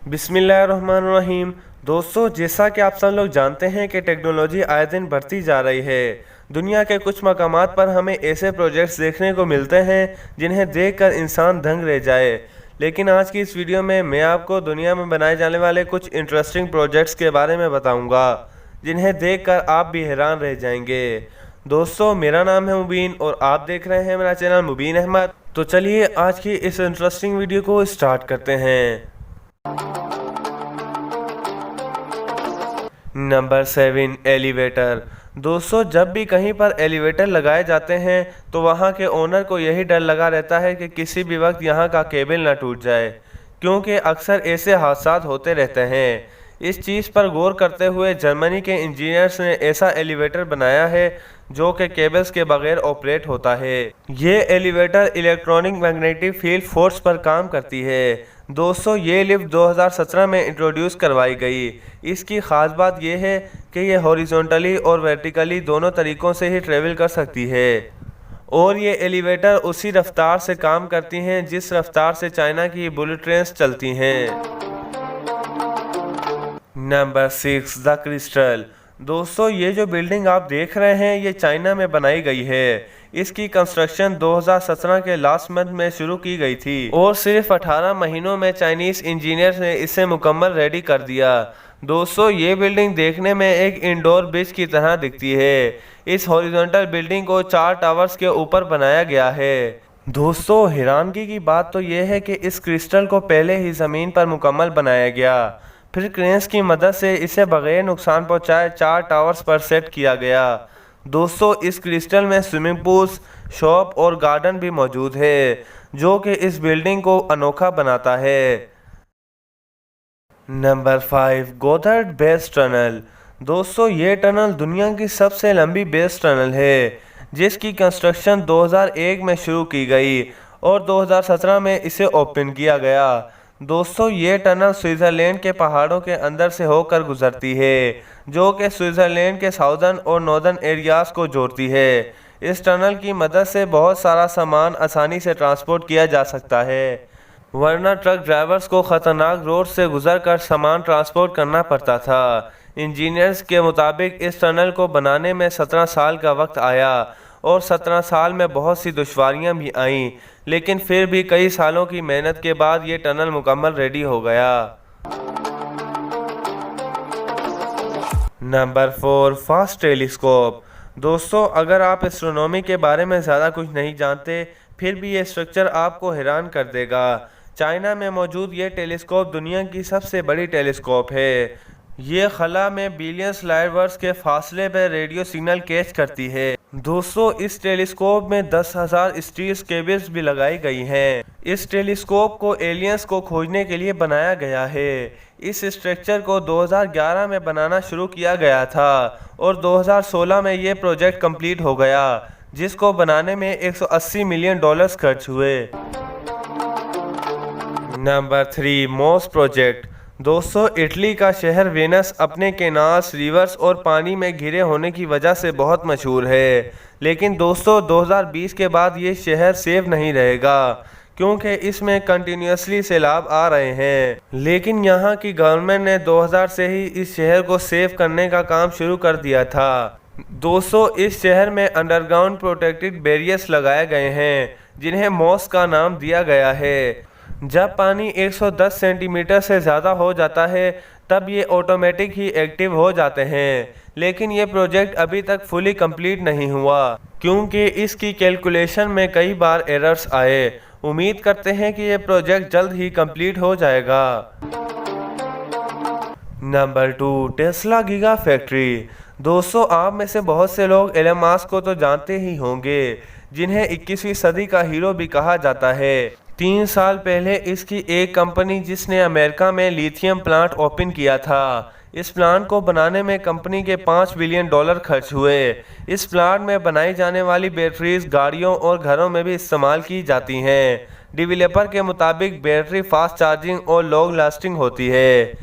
बिस्मिल्लाहिर्रहमानिर्रहीम। दोस्तों, जैसा कि आप सब लोग जानते हैं कि टेक्नोलॉजी आए दिन बढ़ती जा रही है। दुनिया के कुछ मकामात पर हमें ऐसे प्रोजेक्ट्स देखने को मिलते हैं जिन्हें देखकर इंसान दंग रह जाए। लेकिन आज की इस वीडियो में मैं आपको दुनिया में बनाए जाने वाले कुछ इंटरेस्टिंग प्रोजेक्ट्स के बारे में बताऊंगा जिन्हें देखकर आप भी हैरान रह जाएंगे। दोस्तों, मेरा नाम है मुबीन और आप देख रहे हैं मेरा चैनल मुबीन अहमद। तो चलिए आज की इस इंटरेस्टिंग वीडियो को स्टार्ट करते हैं। Number 7, elevator. दोस्तों, जब भी कहीं पर एलिवेटर लगाए जाते हैं तो वहां के ओनर को यही डर लगा रहता है कि किसी भी वक्त यहां का केबल ना टूट जाए, क्योंकि अक्सर ऐसे हादसात होते रहते हैं। इस चीज़ पर गौर करते हुए जर्मनी के इंजीनियर्स ने ऐसा एलिवेटर बनाया है जो कि केबल्स के बगैर ऑपरेट होता है। ये elevator electronic magnetic field force पर काम करती है। दोस्तों, ये लिफ्ट 2017 में इंट्रोड्यूस करवाई गई। इसकी ख़ास बात यह है कि ये हॉरिजॉन्टली और वर्टिकली दोनों तरीक़ों से ही ट्रेवल कर सकती है और ये एलिवेटर उसी रफ्तार से काम करती हैं जिस रफ्तार से चाइना की बुलेट ट्रेन्स चलती हैं। Number 6, the crystal. दोस्तों, ये जो बिल्डिंग आप देख रहे हैं ये चाइना में बनाई गई है। इसकी कंस्ट्रक्शन 2017 के लास्ट मंथ में शुरू की गई थी और सिर्फ 18 महीनों में चाइनीज इंजीनियर्स ने इसे मुकम्मल रेडी कर दिया। दोस्तों, ये बिल्डिंग देखने में एक इंडोर ब्रिज की तरह दिखती है। इस हॉरिजॉन्टल बिल्डिंग को 4 टावर्स के ऊपर बनाया गया है। दोस्तों, हैरानगी की बात तो यह है कि इस क्रिस्टल को पहले ही ज़मीन पर मुकम्मल बनाया गया, फिर क्रेन्स की मदद से इसे बगैर नुकसान पहुंचाए 4 टावर्स पर सेट किया गया। दोस्तों, इस क्रिस्टल में स्विमिंग पूल्स, शॉप और गार्डन भी मौजूद है जो कि इस बिल्डिंग को अनोखा बनाता है। Number 5, Gotthard base tunnel. दोस्तों, ये टनल दुनिया की सबसे लंबी बेस टनल है जिसकी कंस्ट्रक्शन 2001 में शुरू की गई और 2017 में इसे ओपन किया गया। दोस्तों, ये टनल स्विट्ज़रलैंड के पहाड़ों के अंदर से होकर गुजरती है जो कि स्विट्ज़रलैंड के साउदर्न और नॉर्दर्न एरियाज़ को जोड़ती है। इस टनल की मदद से बहुत सारा सामान आसानी से ट्रांसपोर्ट किया जा सकता है, वरना ट्रक ड्राइवर्स को ख़तरनाक रोड से गुजरकर सामान ट्रांसपोर्ट करना पड़ता था। इंजीनियर्स के मुताबिक इस टनल को बनाने में 17 साल का वक्त आया और 17 साल में बहुत सी दुश्वारियां भी आईं, लेकिन फिर भी कई सालों की मेहनत के बाद ये टनल मुकम्मल रेडी हो गया। Number 4, fast telescope. दोस्तों, अगर आप एस्ट्रोनॉमी के बारे में ज़्यादा कुछ नहीं जानते फिर भी ये स्ट्रक्चर आपको हैरान कर देगा। चाइना में मौजूद ये टेलीस्कोप दुनिया की सबसे बड़ी टेलीस्कोप है। ये खला में बिलियंस लाइट वर्ष के फासले पर रेडियो सिग्नल कैच करती है। दोस्तों, इस टेलीस्कोप में 10,000 स्टील केबल्स भी लगाई गई हैं। इस टेलीस्कोप को एलियंस को खोजने के लिए बनाया गया है। इस स्ट्रक्चर को 2011 में बनाना शुरू किया गया था और 2016 में ये प्रोजेक्ट कंप्लीट हो गया, जिसको बनाने में $180 मिलियन खर्च हुए। नंबर 3, मोस प्रोजेक्ट। दोस्तों, इटली का शहर वेनस अपने कैनाल्स, रिवर्स और पानी में घिरे होने की वजह से बहुत मशहूर है। लेकिन दोस्तों, 2020 के बाद ये शहर सेफ नहीं रहेगा क्योंकि इसमें कंटिन्यूसली सैलाब आ रहे हैं। लेकिन यहाँ की गवर्नमेंट ने 2000 से ही इस शहर को सेफ करने का काम शुरू कर दिया था। दोस्तों, इस शहर में अंडरग्राउंड प्रोटेक्टेड बैरियर्स लगाए गए हैं जिन्हें मॉस का नाम दिया गया है। जब पानी 110 सेंटीमीटर से ज़्यादा हो जाता है तब ये ऑटोमेटिक ही एक्टिव हो जाते हैं। लेकिन ये प्रोजेक्ट अभी तक फुली कंप्लीट नहीं हुआ क्योंकि इसकी कैलकुलेशन में कई बार एरर्स आए। उम्मीद करते हैं कि ये प्रोजेक्ट जल्द ही कंप्लीट हो जाएगा। Number 2, Tesla giga factory. दोस्तों, आप में से बहुत से लोग एलन मस्क को तो जानते ही होंगे, जिन्हें 21वीं सदी का हीरो भी कहा जाता है। 3 साल पहले इसकी एक कंपनी जिसने अमेरिका में लिथियम प्लांट ओपन किया था, इस प्लांट को बनाने में कंपनी के $5 बिलियन खर्च हुए। इस प्लांट में बनाई जाने वाली बैटरीज गाड़ियों और घरों में भी इस्तेमाल की जाती हैं। डेवलपर के मुताबिक बैटरी फास्ट चार्जिंग और लॉन्ग लास्टिंग होती है।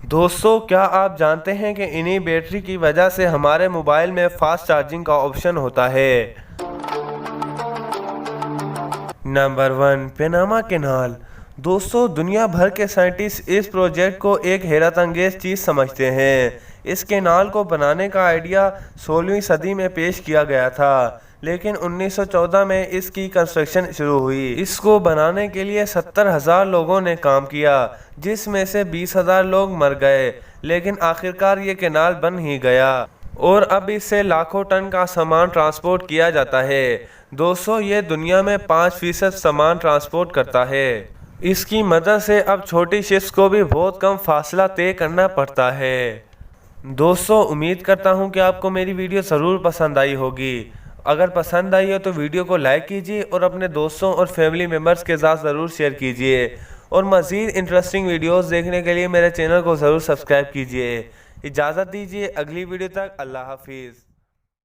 दोस्तों, क्या आप जानते हैं कि इन्हीं बैटरी की वजह से हमारे मोबाइल में फास्ट चार्जिंग का ऑप्शन होता है। Number 1, Panama canal. दोस्तों दुनिया भर के साइंटिस्ट इस प्रोजेक्ट को एक हैरत अंगेज चीज़ समझते हैं। इस कैनाल को बनाने का आइडिया 16वीं सदी में पेश किया गया था, लेकिन 1914 में इसकी कंस्ट्रक्शन शुरू हुई। इसको बनाने के लिए 70,000 लोगों ने काम किया, जिसमें से 20,000 लोग मर गए, लेकिन आखिरकार ये कैनाल बन ही गया और अब इससे लाखों टन का सामान ट्रांसपोर्ट किया जाता है। दोस्तों ये दुनिया में 5% सामान ट्रांसपोर्ट करता है। इसकी मदद से अब छोटी शिप्स को भी बहुत कम फासला तय करना पड़ता है। दोस्तों उम्मीद करता हूँ कि आपको मेरी वीडियो ज़रूर पसंद आई होगी। अगर पसंद आई हो तो वीडियो को लाइक कीजिए और अपने दोस्तों और फैमिली मेम्बर्स के साथ ज़रूर शेयर कीजिए और मज़ीद इंटरेस्टिंग वीडियोस देखने के लिए मेरे चैनल को ज़रूर सब्सक्राइब कीजिए। इजाज़त दीजिए, अगली वीडियो तक अल्लाह हाफिज़।